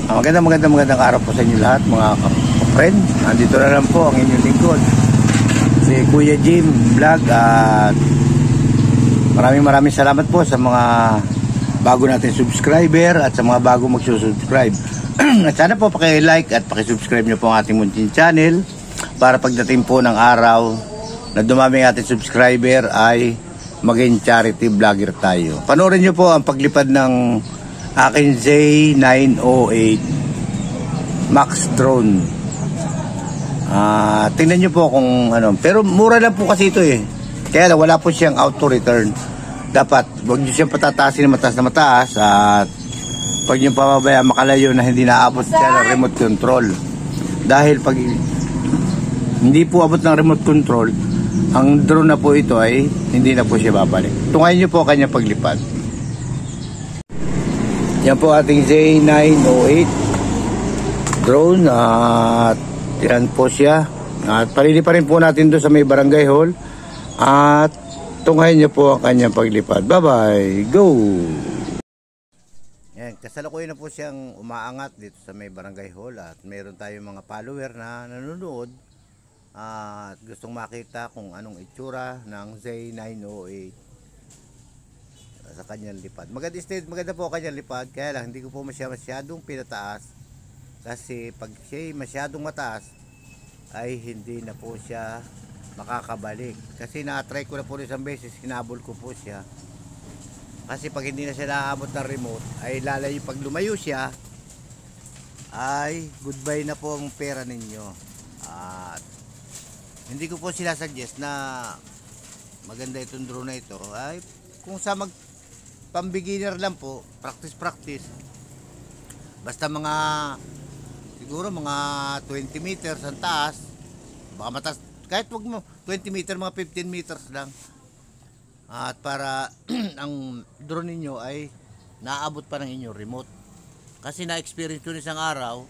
Magandang araw po sa inyo lahat mga friend. Nandito na lang po ang inyong lingkod, si Kuya Jim Vlog, at maraming salamat po sa mga bago natin subscriber at sa mga bago magsusubscribe. At sana po paki-like at paki-subscribe nyo po ang ating munting channel para pagdating po ng araw na dumami ang ating subscriber ay maging charity vlogger tayo. Panoorin nyo po ang paglipad ng aking Z908 Max drone. Tingnan nyo po kung ano. Pero mura lang po kasi ito eh. Kaya wala po siyang auto return. Dapat huwag nyo siyang patataasin na mataas. At pag nyo pababaya makalayo na hindi naabot siya ng remote control. Dahil pag hindi po abot ng remote control, ang drone na po ito ay hindi na po siya babalik. Tungayin nyo po kanyang paglipad. Yan po ating Z908 drone, at yan po siya. At palilipa rin po natin doon sa may barangay hall, at tungayin nyo po ang kanyang paglipad. Bye bye, go! Yan, kasalukuyan na po siyang umaangat dito sa may barangay hall, at meron tayong mga follower na nanonood at gustong makita kung anong itsura ng Z908 sa kanyang lipad. Maganda po kanyang lipad, kaya lang hindi ko po masyadong pinataas, kasi pag siya masyadong mataas ay hindi na po siya makakabalik. Kasi na-try ko na po isang beses, hinabol ko po siya. Kasi pag hindi na siya naaabot ng remote ay lalayo, pag lumayo siya ay goodbye na po ang pera ninyo. At hindi ko po sila suggest na maganda itong drone na ito. Ay kung sa pang beginner lang po, practice. Basta siguro mga 20 meters ang taas, baka mataas, kahit wag mo 20 meter, mga 15 meters lang. At para ang drone ninyo ay naabot pa ng inyong remote. Kasi na-experience ko isang araw,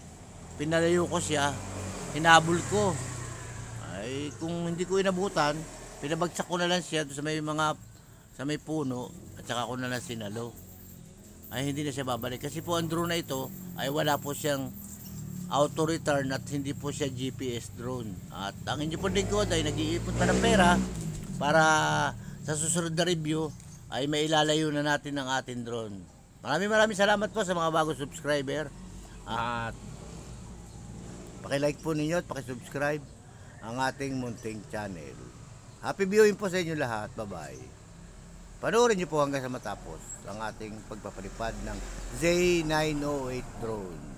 pinalayo ko siya, hinabol ko. Ay kung hindi ko inabutan, pinabagsak ko na lang siya sa may puno, at saka ko na lang sinalo. Ay hindi na siya babalik, kasi po ang drone na ito ay wala po siyang auto return at hindi po siya GPS drone. At ang inyo po lingkod ay nag-iipon pa ng pera para sa susunod na review ay mailalayo na natin ang ating drone. Maraming salamat po sa mga bagong subscriber, at paki-like po ninyo at paki-subscribe ang ating munting channel. Happy viewing po sa inyo lahat. Bye bye. Panoorin nyo po hanggang sa matapos ang ating pagpapalipad ng Z908 drone.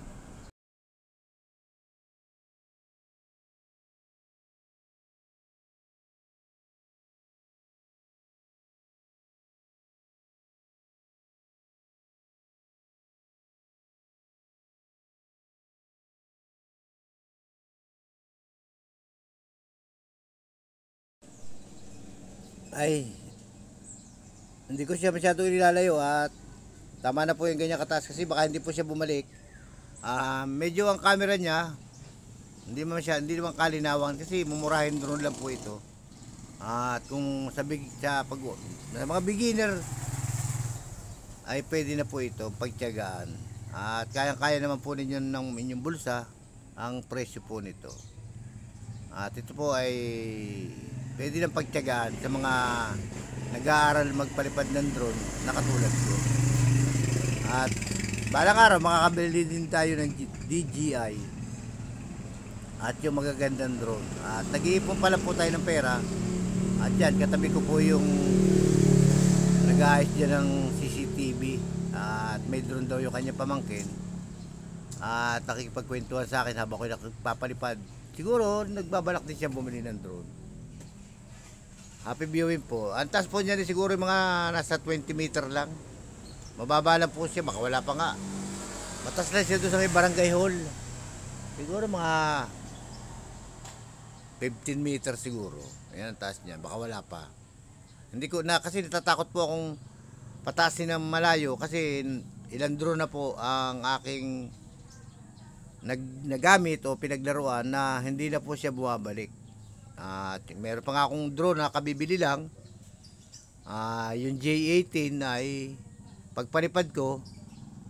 Ay, hindi ko siya masyado ilalayo, at tama na po yung ganyan kataas, kasi baka hindi po siya bumalik. Medyo ang camera niya hindi naman kalinawan, kasi mumurahin drone lang po ito. At kung sa mga beginner ay pwede na po ito pagtiyagaan, at kaya naman po ninyo ng inyong bulsa ang presyo po nito. At ito po ay pwede lang pagtiyagaan sa mga nag-aaral magpalipad ng drone na katulad ko. At balang araw makakabili din tayo ng DJI at yung magagandang drone. At nag-iipon pala po tayo ng pera. At yan, katabi ko po yung nag-aayos dyan ng CCTV, at may drone daw yung kanya pamangkin, at nakikipagkwentuhan sa akin habang ko nagpapalipad. Siguro nagbabalak din siya bumili ng drone. Happy viewing po. Ang taas po niya siguro mga nasa 20 meter lang. Mababa lang po siya, baka wala pa nga. Mataas lang siya doon sa may barangay hall. Siguro mga 15 meter siguro. Ayan ang taas niya, baka wala pa. Hindi ko na, kasi natatakot po akong pataasin ng malayo, kasi ilang drone na po ang aking nagamit o pinaglaruan na hindi na po siya bumabalik. At meron pa nga akong drone na kabibili lang, yung J18 ay pagpalipad ko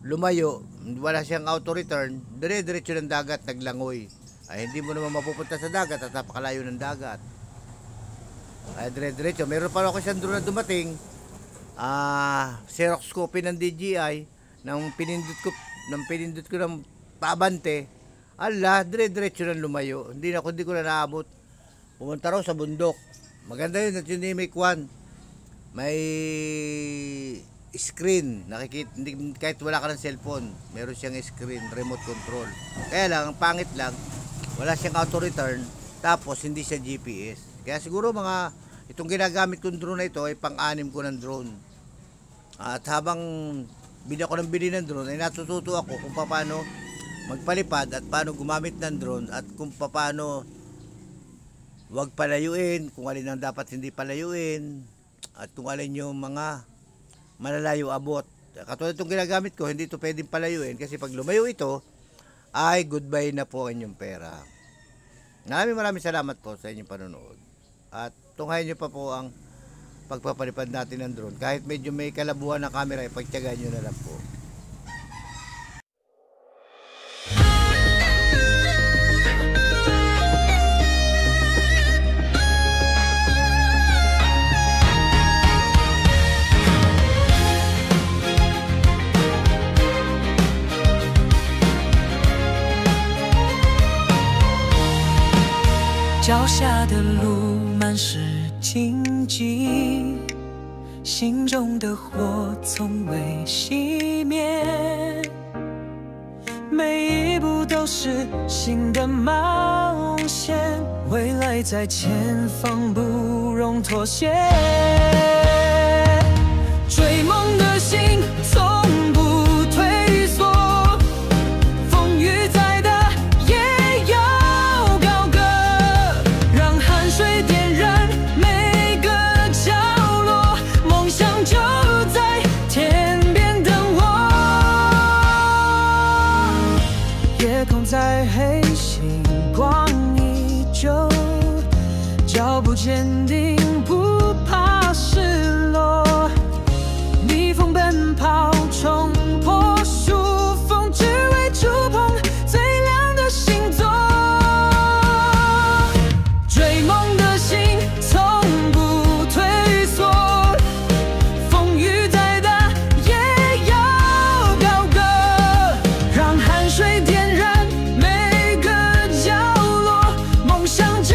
lumayo, wala siyang auto return, dire-diretso ng dagat, naglangoy. Ay hindi mo naman mapupunta sa dagat at napakalayo ng dagat. Ay dire-diretso. Meron pa ako isang drone na dumating, Xerox copy ng DJI, nang pinindot ko ng paabante, ala, dire-diretso ng lumayo. Hindi ko na naabot. Pumunta raw sa bundok. Maganda yun at yun may kwan. May screen, nakikita, kahit wala ka ng cellphone, meron siyang screen, remote control. Kaya lang, ang pangit lang, wala siyang auto return, tapos hindi siya GPS. Kaya siguro itong ginagamit kong drone na ito ay pang-anim ko ng drone. At habang bili ako ng drone, ay natututo ako kung paano magpalipad at paano gumamit ng drone at kung paano wag palayuin, kung alin ang dapat hindi palayuin, at kung alin yung mga malalayo abot. Katulad itong ginagamit ko, hindi ito pwedeng palayuin kasi pag lumayo ito, ay goodbye na po ang inyong pera. Maraming salamat po sa inyong panonood. At tunghayin nyo pa po ang pagpapalipad natin ng drone. Kahit medyo may kalabuhan na camera, ipagtyagaan nyo na lang po.脚下的路满是荆棘，心中的火从未熄灭，每一步都是新的冒险，未来在前方，不容妥协。追梦的心从不退缩，风雨再大也要高歌，让汗水点燃每个角落，梦想就在天边等我。夜空再黑，星光依旧，脚步坚定，不怕失落。逆风奔跑，冲破束缚，只为触碰最亮的星座。追梦的心从不退缩，风雨再大也要高歌，让汗水点燃每个角落，梦想就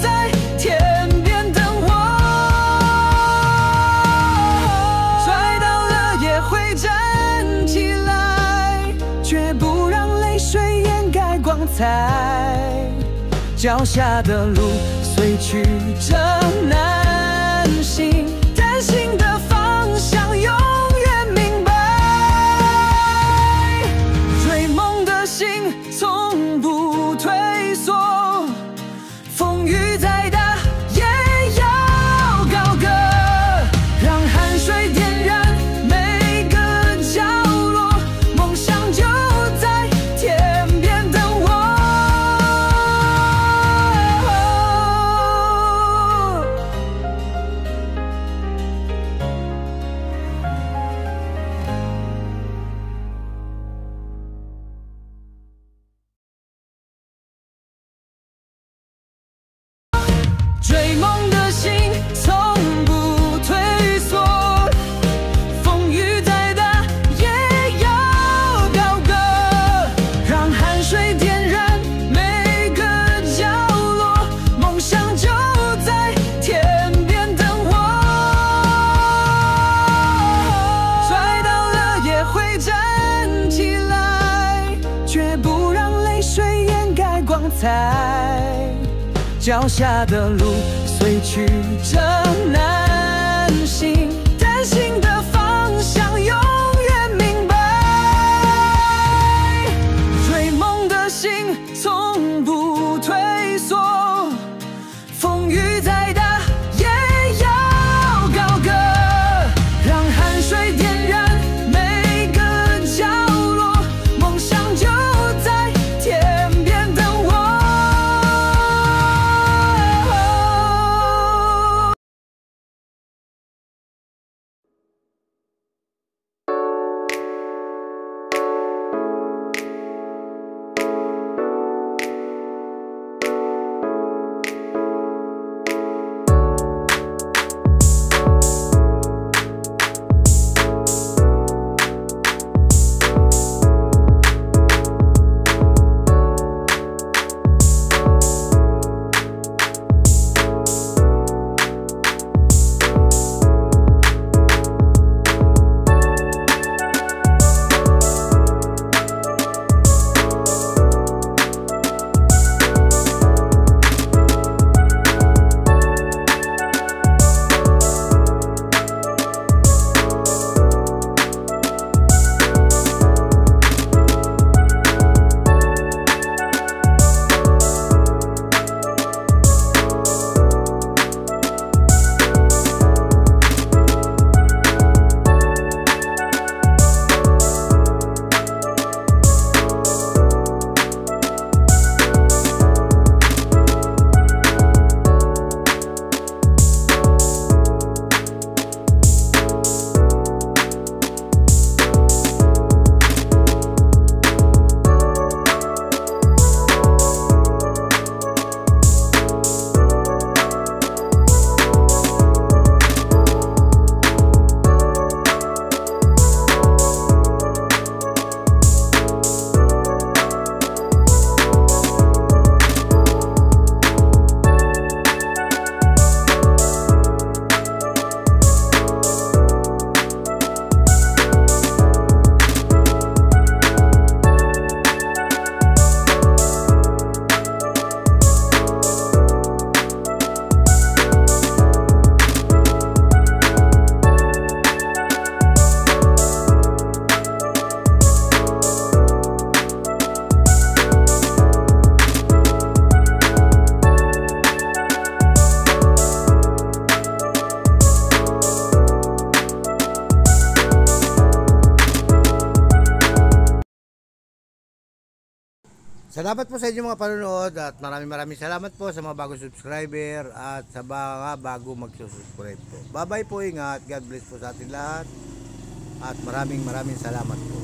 在天边等我。摔倒了也会站起来，绝不让泪水掩盖光彩。脚下的路虽曲折难行，但心的方向永远明白。追梦的心从不退缩，风雨再大也要高歌，让汗水点燃每个角落，梦想就在天边等我。追梦的心从不退缩，风雨再大也要高歌，让汗水点燃每个角落，梦想就在天边等我。摔倒了也会站起来，绝不让泪水掩盖光彩。脚下的路虽曲折难行，但心的方向永远明白。追梦的心从不退缩，风雨再大也要高歌，让汗水点燃每个角落，梦想就在天边等我。Salamat po sa inyong mga panonood at maraming salamat po sa mga bagong subscriber at sa mga bago magsusubscribe po. Bye bye po, ingat. God bless po sa atin lahat at maraming salamat po.